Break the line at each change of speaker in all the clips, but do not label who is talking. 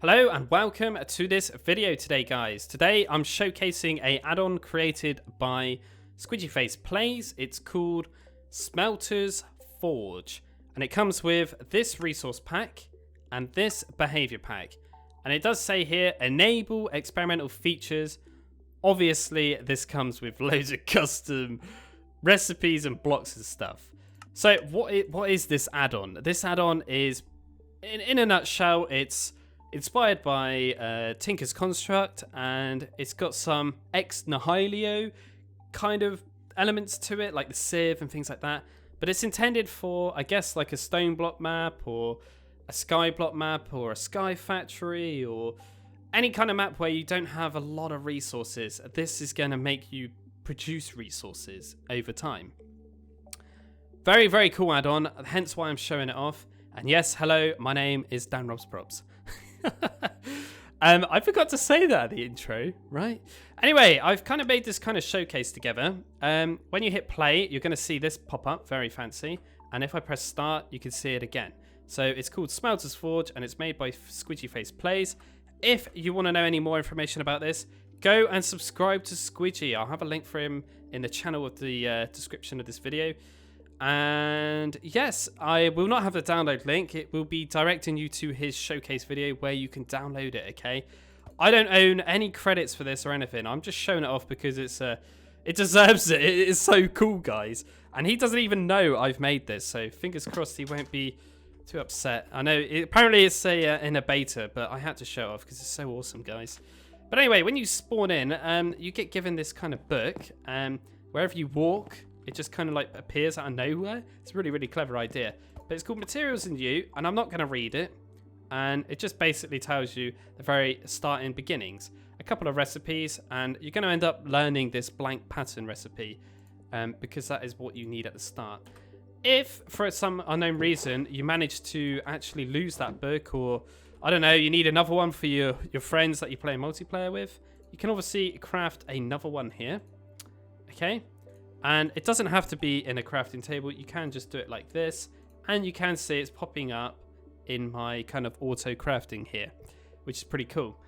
Hello and welcome to this video today, guys. Today I'm showcasing a add-on created by SquidgyfacePlays. It's called Smelters Forge and it comes with this resource pack and this behavior pack. And it does say here, enable experimental features. Obviously this comes with loads of custom recipes and blocks and stuff. So what is this add-on? This add-on is, in a nutshell, it's inspired by Tinker's Construct, and it's got some ex-Nihilo kind of elements to it, like the sieve and things like that. But it's intended for, I guess, like a stoneblock map, or a skyblock map, or a sky factory, or any kind of map where you don't have a lot of resources. This is going to make you produce resources over time. Very, very cool add-on, hence why I'm showing it off. And yes, hello, my name is DanRobzProbz. I forgot to say that at the intro, right? Anyway, I've kind of made this kind of showcase together. When you hit play, you're going to see this pop up, very fancy. And if I press start, you can see it again. So it's called Smelters Forge, and it's made by SquidgyfacePlays. If you want to know any more information about this, go and subscribe to Squidgy. I'll have a link for him in the channel of the description of this video. And yes, I will not have the download link. It will be directing you to his showcase video where you can download it, okay? I don't own any credits for this or anything. I'm just showing it off because it deserves it. It is so cool, guys. And he doesn't even know I've made this, so fingers crossed he won't be too upset. I know, apparently it's in a beta, but I had to show it off because it's so awesome, guys. But anyway, when you spawn in, you get given this kind of book, wherever you walk, it just kind of like appears out of nowhere. It's a really, really clever idea. But it's called Materials and You, and I'm not going to read it. And it just basically tells you the very start and beginnings. A couple of recipes, and you're going to end up learning this blank pattern recipe because that is what you need at the start. If, for some unknown reason, you manage to actually lose that book, or, I don't know, you need another one for your friends that you play multiplayer with, you can obviously craft another one here. Okay? And it doesn't have to be in a crafting table. You can just do it like this. And you can see it's popping up in my kind of auto crafting here, which is pretty cool.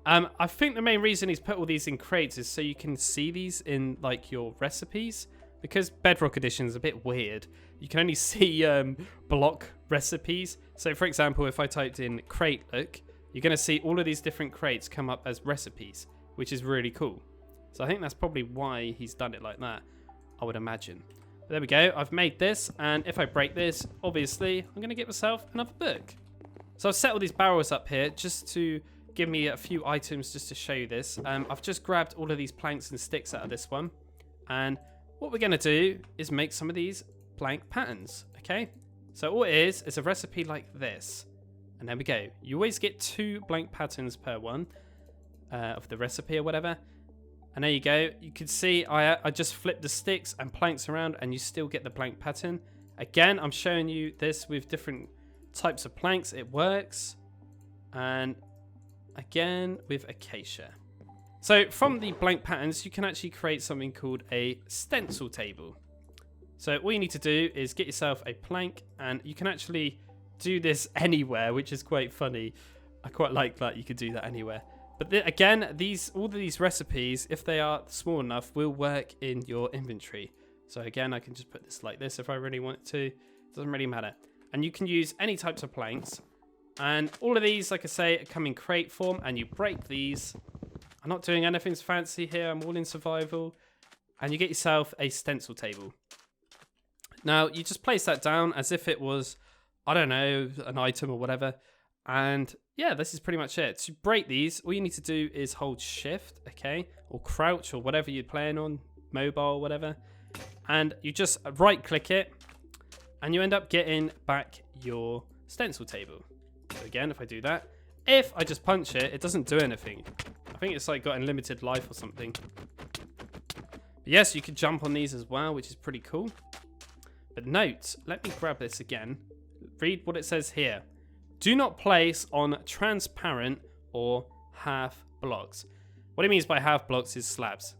I think the main reason he's put all these in crates is so you can see these in like your recipes. Because Bedrock Edition is a bit weird. You can only see block recipes. So for example, if I typed in crate look, you're going to see all of these different crates come up as recipes, which is really cool. So I think that's probably why he's done it like that, I would imagine. But there we go. I've made this, and if I break this, obviously, I'm going to get myself another book. So I've set all these barrels up here just to give me a few items just to show you this. I've just grabbed all of these planks and sticks out of this one. And what we're going to do is make some of these blank patterns, okay? So all it is a recipe like this. And there we go. You always get 2 blank patterns per one of the recipe or whatever. And there you go. You can see I just flip the sticks and planks around and you still get the blank pattern. Again, I'm showing you this with different types of planks. It works. And again, with acacia. So from the blank patterns, you can actually create something called a stencil table. So all you need to do is get yourself a plank, and you can actually do this anywhere, which is quite funny. I quite like that you could do that anywhere. But again, all of these recipes, if they are small enough, will work in your inventory. So again, I can just put this like this if I really want to. It doesn't really matter. And you can use any types of planks. And all of these, like I say, come in crate form, and you break these. I'm not doing anything fancy here. I'm all in survival. And you get yourself a stencil table. Now, you just place that down as if it was, I don't know, an item or whatever. And yeah, this is pretty much it. To break these, all you need to do is hold shift, okay? Or crouch, or whatever you're playing on, mobile, whatever. And you just right click it, and you end up getting back your stencil table. So again, if I do that, if I just punch it, it doesn't do anything. I think it's like got unlimited life or something. But yes, you could jump on these as well, which is pretty cool. But note, let me grab this again. Read what it says here. Do not place on transparent or half blocks. What he means by half blocks is slabs.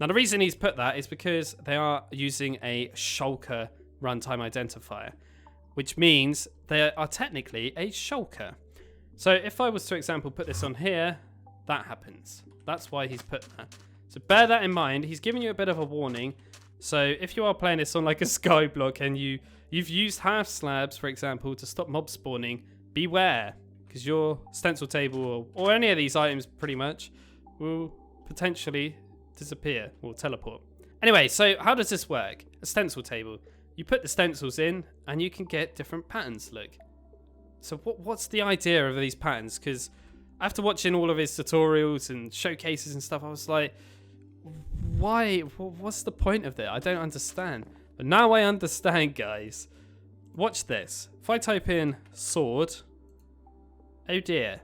Now the reason he's put that is because they are using a shulker runtime identifier, which means they are technically a shulker. So if I was to, example, put this on here, that happens. That's why he's put that. So bear that in mind. He's giving you a bit of a warning. So if you are playing this on like a skyblock and you've used half slabs, for example, to stop mob spawning, beware, because your stencil table or any of these items pretty much will potentially disappear or teleport. Anyway, so how does this work? A stencil table. You put the stencils in and you can get different patterns, look. So what's the idea of these patterns? Because after watching all of his tutorials and showcases and stuff, I was like, why? What's the point of that? I don't understand. But now I understand, guys. Watch this. If I type in sword, oh dear.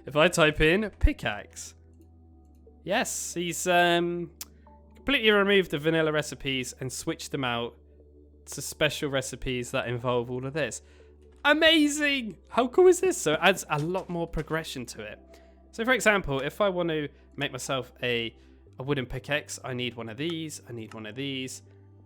If I type in pickaxe, yes, he's completely removed the vanilla recipes and switched them out to special recipes that involve all of this. Amazing! How cool is this? So it adds a lot more progression to it. So for example, if I want to make myself a wooden pickaxe, I need one of these, I need one of these,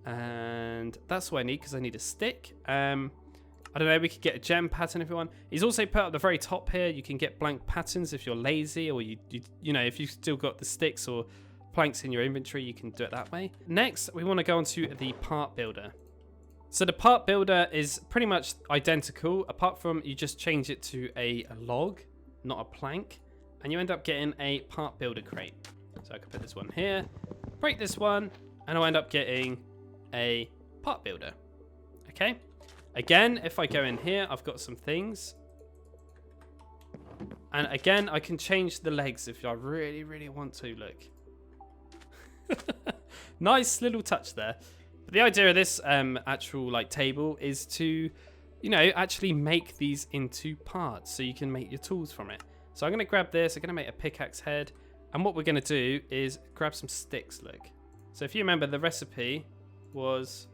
and that's what I need because I need a stick. I don't know, we could get a gem pattern if you want. He's also put at the very top here, you can get blank patterns if you're lazy, or you know, if you've still got the sticks or planks in your inventory, you can do it that way. Next, we want to go on to the part builder. So the part builder is pretty much identical, apart from you just change it to a log, not a plank, and you end up getting a part builder crate. So I can put this one here, break this one, and I'll end up getting a part builder. Okay. Again, if I go in here, I've got some things. And again, I can change the legs if I really, really want to, look. Nice little touch there. But the idea of this actual like table is to, you know, actually make these into parts so you can make your tools from it. So I'm going to grab this, I'm going to make a pickaxe head. And what we're going to do is grab some sticks, look. So if you remember, the recipe was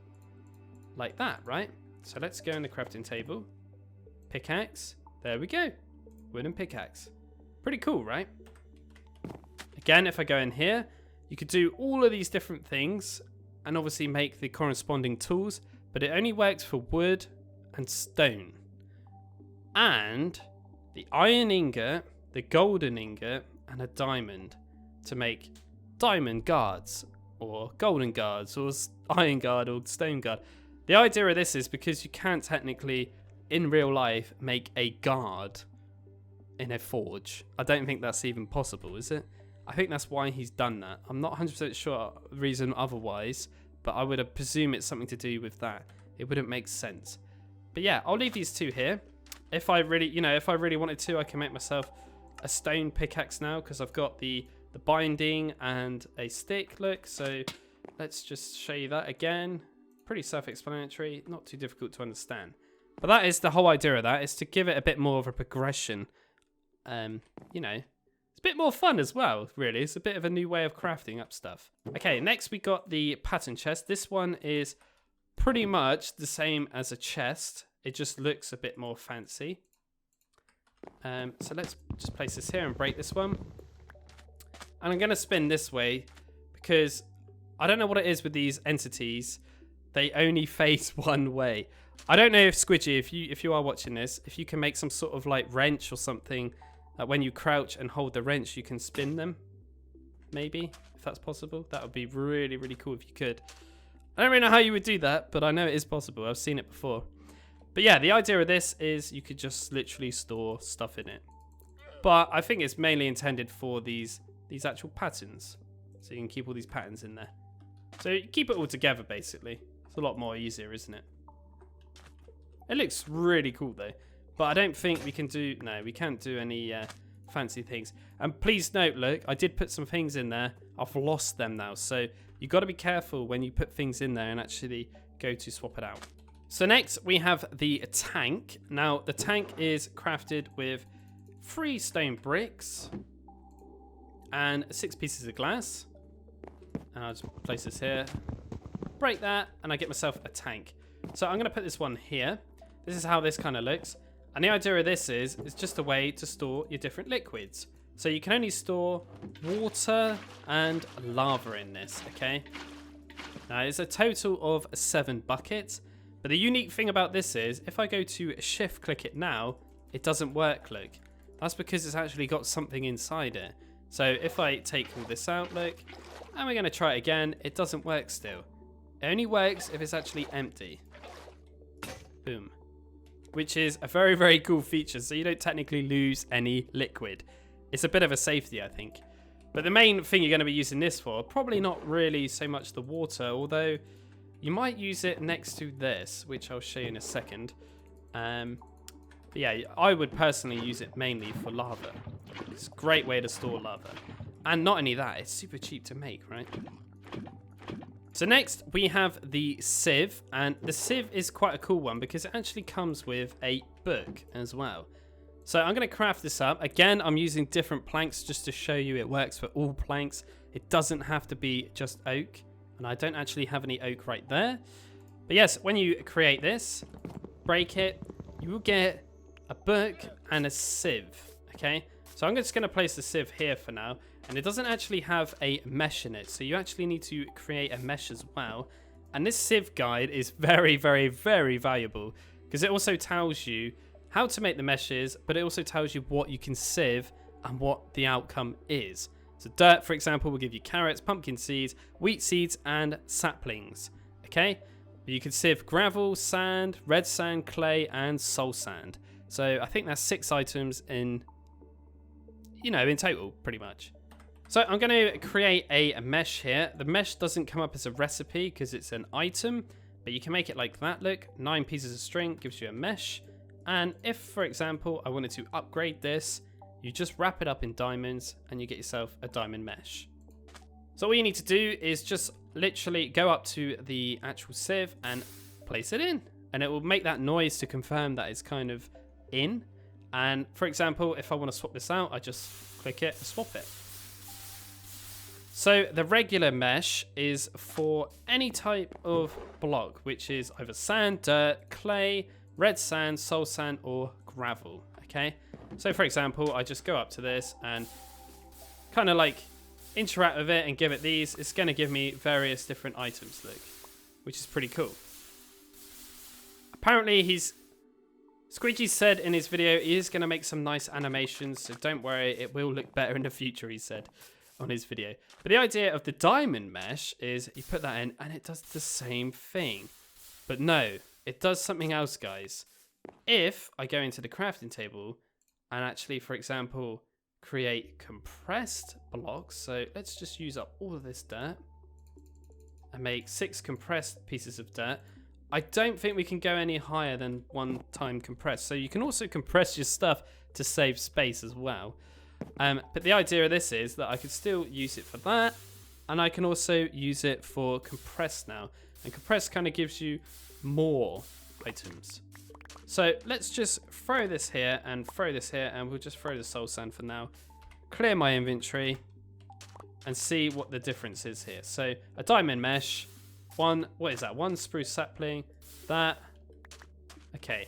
like that, right? So let's go in the crafting table. Pickaxe. There we go. Wooden pickaxe. Pretty cool, right? Again, if I go in here, you could do all of these different things and obviously make the corresponding tools, but it only works for wood and stone. And the iron ingot, the golden ingot, and a diamond to make diamond guards or golden guards or iron guard or stone guard. The idea of this is because you can't technically, in real life, make a guard in a forge. I don't think that's even possible, is it? I think that's why he's done that. I'm not 100% sure the reason otherwise, but I would presume it's something to do with that. It wouldn't make sense. But yeah, I'll leave these two here. If I really, you know, if I really wanted to, I can make myself a stone pickaxe now because I've got the binding and a stick, look. So let's just show you that again. Pretty self-explanatory, not too difficult to understand. But that is the whole idea of that, is to give it a bit more of a progression. You know, it's a bit more fun as well, really. It's a bit of a new way of crafting up stuff. Okay, next we got the pattern chest. This one is pretty much the same as a chest. It just looks a bit more fancy. So let's just place this here and break this one. And I'm going to spin this way because I don't know what it is with these entities. They only face one way. I don't know if Squidgy, if you are watching this, if you can make some sort of like wrench or something that when you crouch and hold the wrench, you can spin them. Maybe, if that's possible. That would be really, really cool if you could. I don't really know how you would do that, but I know it is possible. I've seen it before. But yeah, the idea of this is you could just literally store stuff in it. But I think it's mainly intended for these actual patterns. So you can keep all these patterns in there. So you keep it all together, basically. It's a lot more easier, isn't it? It looks really cool, though. But I don't think we can do... No, we can't do any fancy things. And please note, look, I did put some things in there. I've lost them now. So you've got to be careful when you put things in there and actually go to swap it out. So next, we have the tank. Now, the tank is crafted with 3 stone bricks and 6 pieces of glass. And I'll just place this here. Break that, and I get myself a tank. So I'm going to put this one here. This is how this kind of looks. And the idea of this is it's just a way to store your different liquids. So you can only store water and lava in this, okay? Now, it's a total of 7 buckets. But the unique thing about this is, if I go to shift click it now, it doesn't work, look. That's because it's actually got something inside it. So if I take all this out, look, and we're going to try it again, it doesn't work still. It only works if it's actually empty. Boom. Which is a very, very cool feature, so you don't technically lose any liquid. It's a bit of a safety, I think. But the main thing you're going to be using this for, probably not really so much the water, although you might use it next to this, which I'll show you in a second. But yeah, I would personally use it mainly for lava. It's a great way to store lava. And not only that, it's super cheap to make, right? So next we have the sieve, and the sieve is quite a cool one because it actually comes with a book as well. So I'm going to craft this up. Again, I'm using different planks just to show you it works for all planks. It doesn't have to be just oak, and I don't actually have any oak right there. But yes, when you create this, break it, you will get a book and a sieve, okay? So I'm just going to place the sieve here for now. And it doesn't actually have a mesh in it, so you actually need to create a mesh as well. And this sieve guide is very, very, very valuable because it also tells you how to make the meshes, but it also tells you what you can sieve and what the outcome is. So dirt, for example, will give you carrots, pumpkin seeds, wheat seeds, and saplings, okay? But you can sieve gravel, sand, red sand, clay, and soul sand. So I think that's 6 items in, in total, pretty much. So I'm going to create a mesh here. The mesh doesn't come up as a recipe because it's an item, but you can make it like that. Look, 9 pieces of string gives you a mesh. And if, for example, I wanted to upgrade this, you just wrap it up in diamonds and you get yourself a diamond mesh. So all you need to do is just literally go up to the actual sieve and place it in. And it will make that noise to confirm that it's kind of in. And for example, if I want to swap this out, I just click it and swap it. So the regular mesh is for any type of block, which is either sand, dirt, clay, red sand, soul sand, or gravel, okay? So for example, I just go up to this and kind of like interact with it and give it these. It's going to give me various different items, look, which is pretty cool. Apparently Squidgy said in his video he is going to make some nice animations, so don't worry, it will look better in the future, he said on his video. But the idea of the diamond mesh is you put that in and it does the same thing. But no, it does something else, guys. If I go into the crafting table and actually, for example, create compressed blocks. So let's just use up all of this dirt and make 6 compressed pieces of dirt. I don't think we can go any higher than 1 time compressed. So you can also compress your stuff to save space as well. But the idea of this is that I could still use it for that, and I can also use it for compressed now. And compressed kind of gives you more items. So let's just throw this here and throw this here, and we'll just throw the soul sand for now. Clear my inventory and see what the difference is here. So a diamond mesh, what is that? 1 spruce sapling, that. Okay,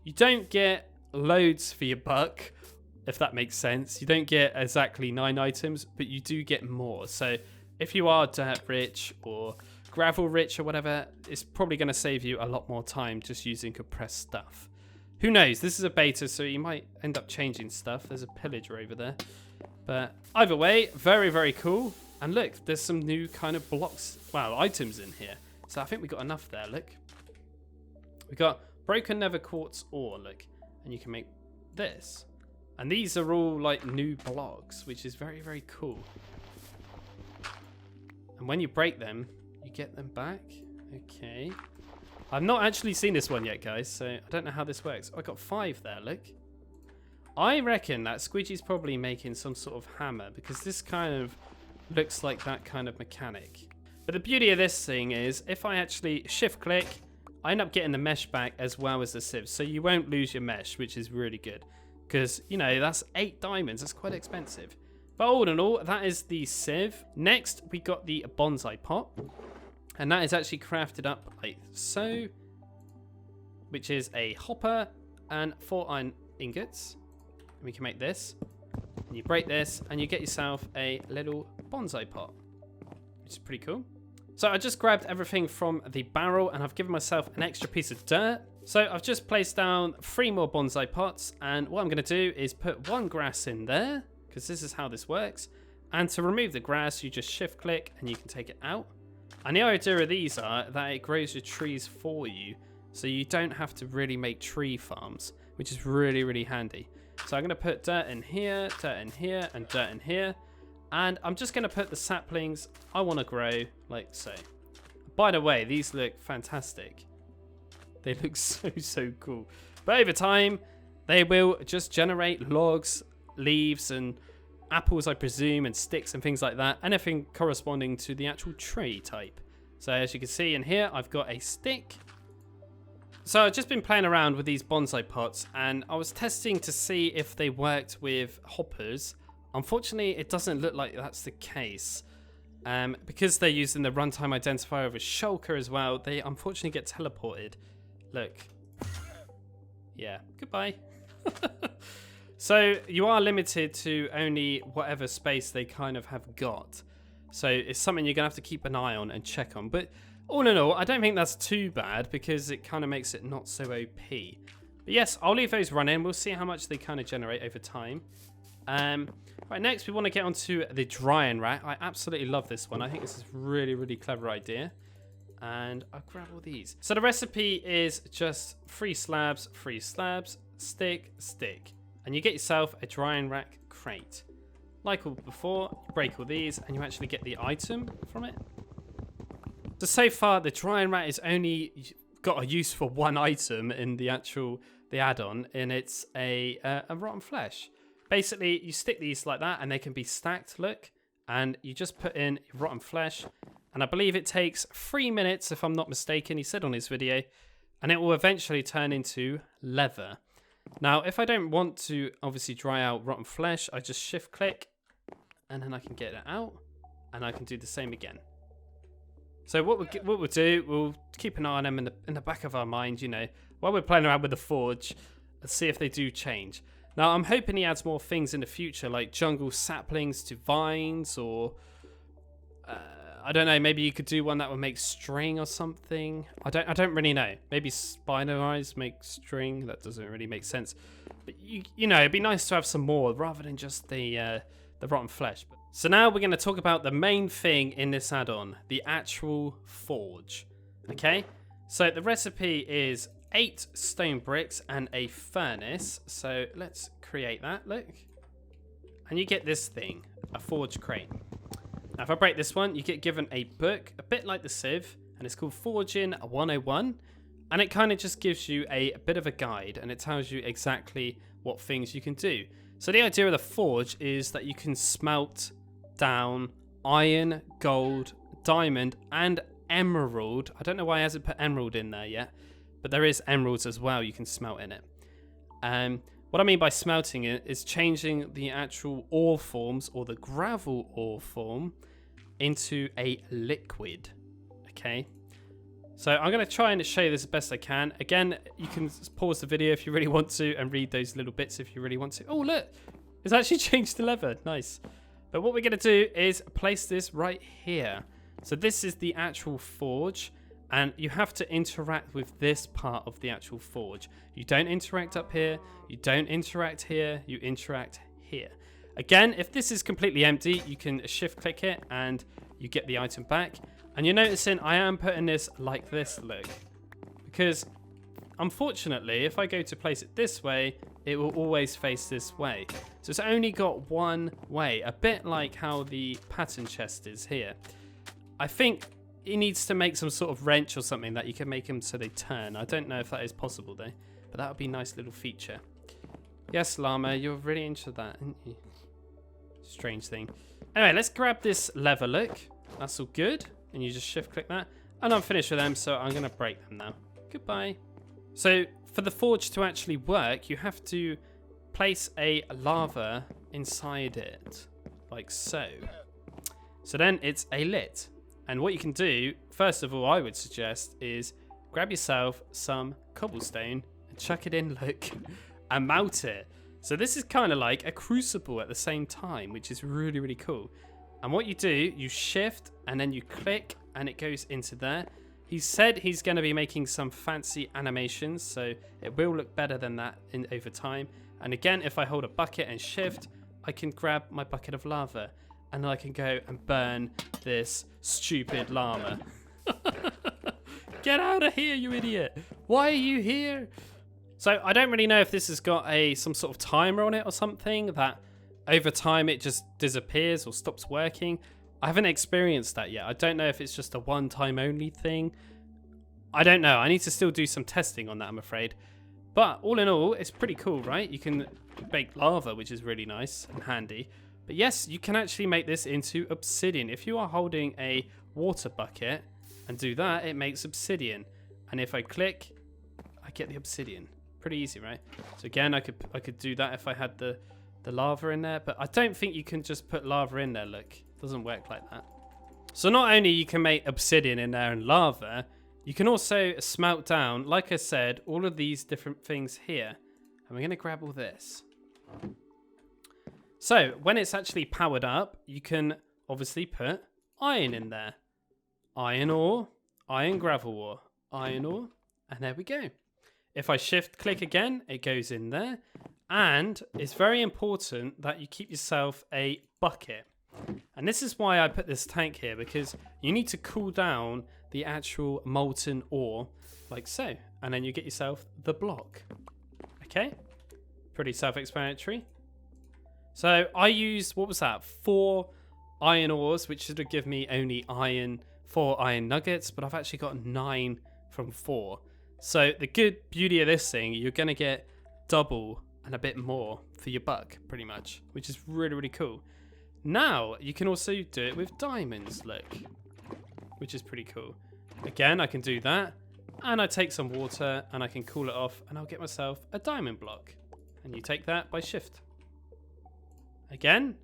you don't get loads for your buck, if that makes sense. You don't get exactly 9 items, but you do get more. So if you are dirt rich or gravel rich or whatever, it's probably going to save you a lot more time just using compressed stuff. Who knows? This is a beta, so you might end up changing stuff. There's a pillager over there. But either way, very, very cool. And look, there's some new kind of blocks, well, items in here. So I think we got enough there, look. We got broken nether quartz ore, look. And you can make this. And these are all like new blocks, which is very, very cool. And when you break them, you get them back. Okay. I've not actually seen this one yet, guys, so I don't know how this works. I got 5 there, look. I reckon that Squidgy's probably making some sort of hammer because this kind of looks like that kind of mechanic. But the beauty of this thing is if I actually shift click, I end up getting the mesh back as well as the sieve. So you won't lose your mesh, which is really good. Because, that's 8 diamonds. That's quite expensive. But all in all, that is the sieve. Next, we got the bonsai pot. And that is actually crafted up like so. Which is a hopper and 4 iron ingots. And we can make this. And you break this and you get yourself a little bonsai pot. Which is pretty cool. So I just grabbed everything from the barrel and I've given myself an extra piece of dirt. So I've just placed down 3 more bonsai pots, and what I'm going to do is put 1 grass in there, because this is how this works. And to remove the grass, you just shift click and you can take it out. And the idea of these are that it grows your trees for you, so you don't have to really make tree farms, which is really, really handy. So I'm going to put dirt in here, and dirt in here. And I'm just going to put the saplings I want to grow like so. By the way, these look fantastic. They look so cool. But over time, they will just generate logs, leaves, and apples, I presume, and sticks and things like that. Anything corresponding to the actual tree type. So as you can see in here, I've got a stick. So I've just been playing around with these bonsai pots, and I was testing to see if they worked with hoppers. Unfortunately, it doesn't look like that's the case. Because they're using the runtime identifier of a shulker as well, they unfortunately get teleported. Look. Yeah, goodbye. So you are limited to only whatever space they kind of have got. So it's something you're going to have to keep an eye on and check on. But all in all, I don't think that's too bad because it kind of makes it not so OP. But yes, I'll leave those running. We'll see how much they kind of generate over time. Right, next we want to get onto the drying rack. I absolutely love this one. I think this is a really, really clever idea. And I'll grab all these. So the recipe is just 3 slabs, stick, stick. And you get yourself a drying rack crate. Like all before, you break all these and you actually get the item from it. So far, the drying rack is only got a use for 1 item in the add-on, and it's a rotten flesh. Basically, you stick these like that and they can be stacked, look. And you just put in rotten flesh. And I believe it takes 3 minutes, if I'm not mistaken, he said on his video. And it will eventually turn into leather. Now, if I don't want to obviously dry out rotten flesh, I just shift click. And then I can get it out. And I can do the same again. So what we'll do, we'll keep an eye on them in the back of our mind, you know. While we're playing around with the forge, let's see if they do change. Now, I'm hoping he adds more things in the future, like jungle saplings to vines, or I don't know, maybe you could do one that would make string or something. I don't really know. Maybe spider eyes make string. That doesn't really make sense. But you know, it'd be nice to have some more rather than just the rotten flesh. So now we're going to talk about the main thing in this add-on, the actual forge. Okay, so the recipe is 8 stone bricks and a furnace. So let's create that, look. And you get this thing, a forge crate. Now if I break this one, you get given a book, a bit like the sieve, and it's called Forging 101. And it kind of just gives you a bit of a guide, and it tells you exactly what things you can do. So the idea of the forge is that you can smelt down iron, gold, diamond, and emerald. I don't know why he hasn't put emerald in there yet. But there is emeralds as well you can smelt in it. What I mean by smelting it is changing the actual ore forms or the gravel ore form into a liquid. Okay. So I'm going to try and show you this as best I can. Again, you can pause the video if you really want to and read those little bits if you really want to. Oh, look. It's actually changed to leather. Nice. But what we're going to do is place this right here. So this is the actual forge. And you have to interact with this part of the actual forge. You don't interact up here. You don't interact here. You interact here. Again, if this is completely empty, you can shift click it and you get the item back. And you're noticing I am putting this like this, look. Because unfortunately, if I go to place it this way, it will always face this way. So it's only got one way. A bit like how the pattern chest is here. I think he needs to make some sort of wrench or something that you can make them so they turn. I don't know if that is possible though, but that would be a nice little feature. Yes, llama, you're really into that, aren't you? Strange thing. Anyway, let's grab this lever, look. That's all good. And you just shift click that. And I'm finished with them, so I'm going to break them now. Goodbye. So for the forge to actually work, you have to place a lava inside it, like so. So then it's a lit. And what you can do, first of all, I would suggest is grab yourself some cobblestone and chuck it in, look, and mount it. So this is kind of like a crucible at the same time, which is really, really cool. And what you do, you shift and then you click and it goes into there. He said he's going to be making some fancy animations, so it will look better than that over time. And again, if I hold a bucket and shift, I can grab my bucket of lava and I can go and burn this stupid llama. Get out of here, you idiot. Why are you here? So I don't really know if this has got some sort of timer on it or something that over time it just disappears or stops working. I haven't experienced that yet. I don't know if it's just a one-time only thing. I don't know. I need to still do some testing on that, I'm afraid. But all in all, it's pretty cool, right? You can bake lava, which is really nice and handy. But yes, you can actually make this into obsidian. If you are holding a water bucket and do that, it makes obsidian. And if I click, I get the obsidian. Pretty easy, right? So again, I could do that if I had the lava in there. But I don't think you can just put lava in there, look. Doesn't work like that. So not only you can make obsidian in there and lava, you can also smelt down, like I said, all of these different things here. And we're going to grab all this. So when it's actually powered up, you can obviously put iron in there. Iron ore, iron gravel ore, iron ore, and there we go. If I shift click again, it goes in there. And it's very important that you keep yourself a bucket. And this is why I put this tank here, because you need to cool down the actual molten ore like so. And then you get yourself the block. Okay? Pretty self-explanatory. So I used, what was that? 4 iron ores, which should give me only 4 iron nuggets, but I've actually got 9 from 4. So the good beauty of this thing, you're going to get double and a bit more for your buck, pretty much, which is really, really cool. Now, you can also do it with diamonds, look, which is pretty cool. Again, I can do that, and I take some water, and I can cool it off, and I'll get myself a diamond block. And you take that by shift. Again,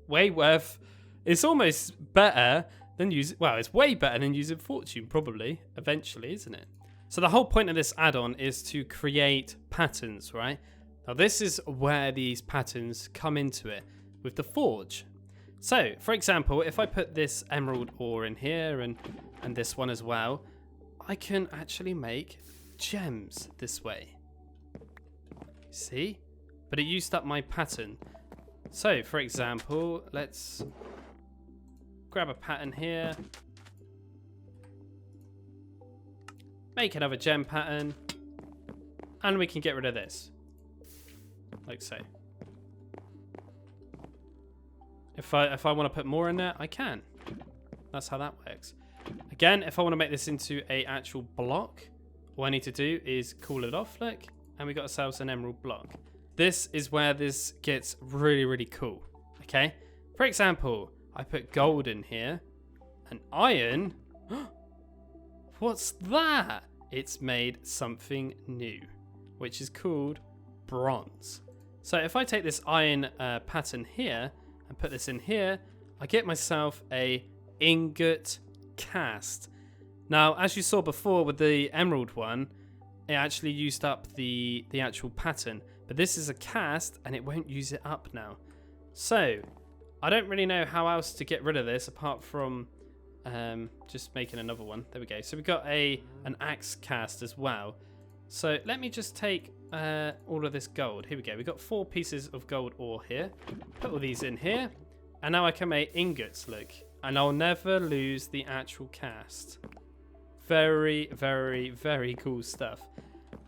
way worth. It's almost better than using, well, it's way better than using fortune, probably, eventually, isn't it? So the whole point of this add-on is to create patterns, right? Now, this is where these patterns come into it. With the forge. So, for example, if I put this emerald ore in here and this one as well, I can actually make gems this way. See? But it used up my pattern. So, for example, let's grab a pattern here. Make another gem pattern. And we can get rid of this. Like so. If I want to put more in there, I can. That's how that works. Again, if I want to make this into a actual block, all I need to do is cool it off, look, and we got ourselves an emerald block. This is where this gets really, really cool, okay? For example, I put gold in here, and iron. What's that? It's made something new, which is called bronze. So if I take this iron pattern here, and put this in here, I get myself a ingot cast. Now, as you saw before with the emerald one, it actually used up the actual pattern. But this is a cast, and it won't use it up now. So, I don't really know how else to get rid of this, apart from just making another one. There we go. So we've got an axe cast as well. So let me just take all of this gold. Here we go. We've got 4 pieces of gold ore here. Put all these in here. And now I can make ingots, look. And I'll never lose the actual cast. Very, very, very cool stuff.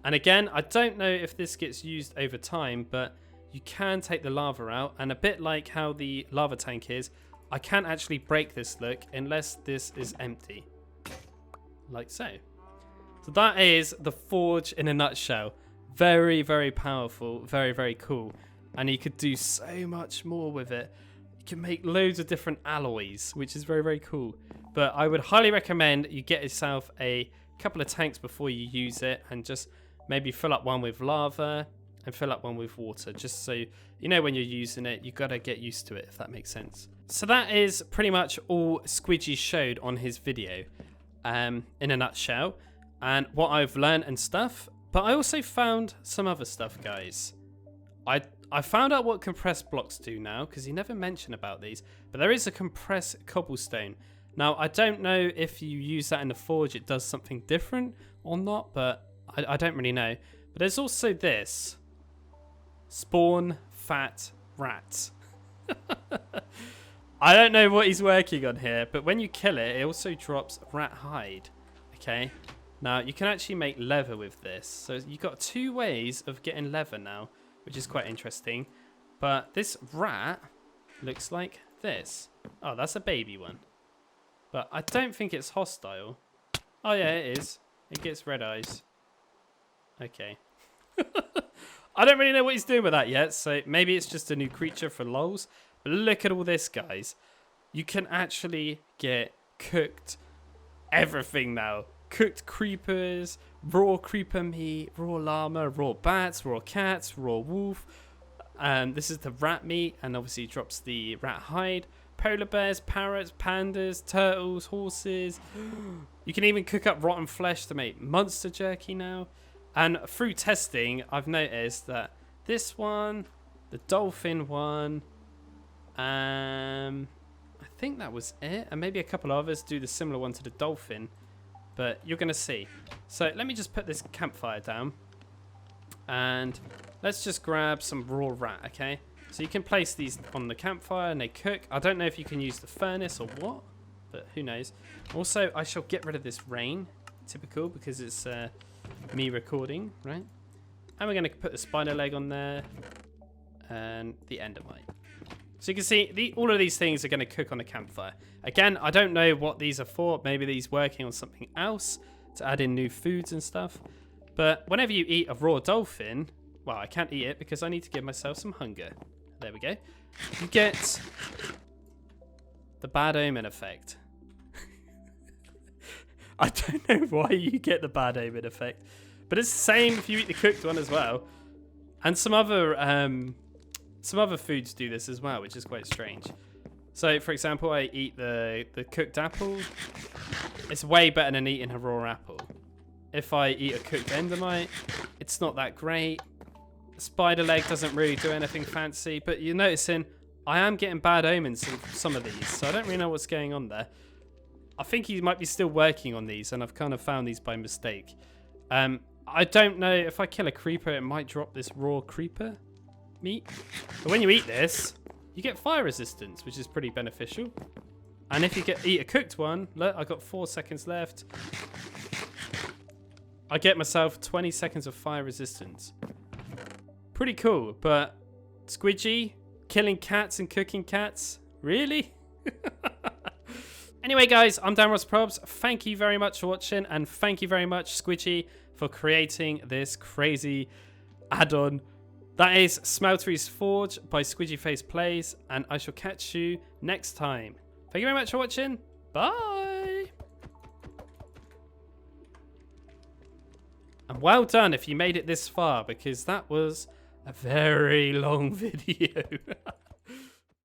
And again, I don't know if this gets used over time, but you can take the lava out. And a bit like how the lava tank is, I can't actually break this, look, unless this is empty. Like so. So that is the forge in a nutshell. Very, very powerful. Very, very cool. And you could do so much more with it. You can make loads of different alloys, which is very, very cool. But I would highly recommend you get yourself a couple of tanks before you use it. And just maybe fill up one with lava and fill up one with water. Just so you know when you're using it, you've got to get used to it, if that makes sense. So that is pretty much all Squidgy showed on his video in a nutshell. And what I've learned and stuff. But I also found some other stuff, guys. I found out what compressed blocks do now, because he never mentioned about these. But there is a compressed cobblestone. Now, I don't know if you use that in the forge, it does something different or not, but I don't really know. But there's also this. Spawn fat rat. I don't know what he's working on here, but when you kill it, it also drops rat hide. Okay. Now, you can actually make leather with this. So you've got 2 ways of getting leather now, which is quite interesting. But this rat looks like this. Oh, that's a baby one. But I don't think it's hostile. Oh, yeah, it is. It gets red eyes. Okay. I don't really know what he's doing with that yet, so maybe it's just a new creature for lols. But look at all this, guys. You can actually get cooked everything now. Cooked creepers, raw creeper meat, raw llama, raw bats, raw cats, raw wolf. This is the rat meat, and obviously it drops the rat hide. Polar bears, parrots, pandas, turtles, horses. You can even cook up rotten flesh to make monster jerky now. And through testing, I've noticed that this one, the dolphin one, I think that was it. And maybe a couple of others do the similar one to the dolphin. But you're going to see. So let me just put this campfire down. And let's just grab some raw rat, okay? So you can place these on the campfire and they cook. I don't know if you can use the furnace or what, but who knows. Also, I shall get rid of this rain. Typical, because it's me recording, right? And we're going to put the spider leg on there. And the endermite. So you can see, all of these things are going to cook on the campfire. Again, I don't know what these are for. Maybe these working on something else to add in new foods and stuff. But whenever you eat a raw dolphin, well, I can't eat it because I need to give myself some hunger. There we go. You get the bad omen effect. I don't know why you get the bad omen effect. But it's the same if you eat the cooked one as well. And some other foods do this as well, which is quite strange. So, for example, I eat the cooked apple. It's way better than eating a raw apple. If I eat a cooked endermite, it's not that great. Spider leg doesn't really do anything fancy, but you're noticing I am getting bad omens in some of these, so I don't really know what's going on there. I think he might be still working on these, and I've kind of found these by mistake. I don't know, if I kill a creeper, it might drop this raw creeper meat. But when you eat this, you get fire resistance, which is pretty beneficial. And if you eat a cooked one, look, I've got 4 seconds left. I get myself 20 seconds of fire resistance. Pretty cool, but Squidgy, killing cats and cooking cats? Really? Anyway, guys, I'm DanRobzProbz. Thank you very much for watching, and thank you very much, Squidgy, for creating this crazy add-on. That is Smelters Forge by SquidgyfacePlays, and I shall catch you next time. Thank you very much for watching. Bye! And well done if you made it this far, because that was a very long video.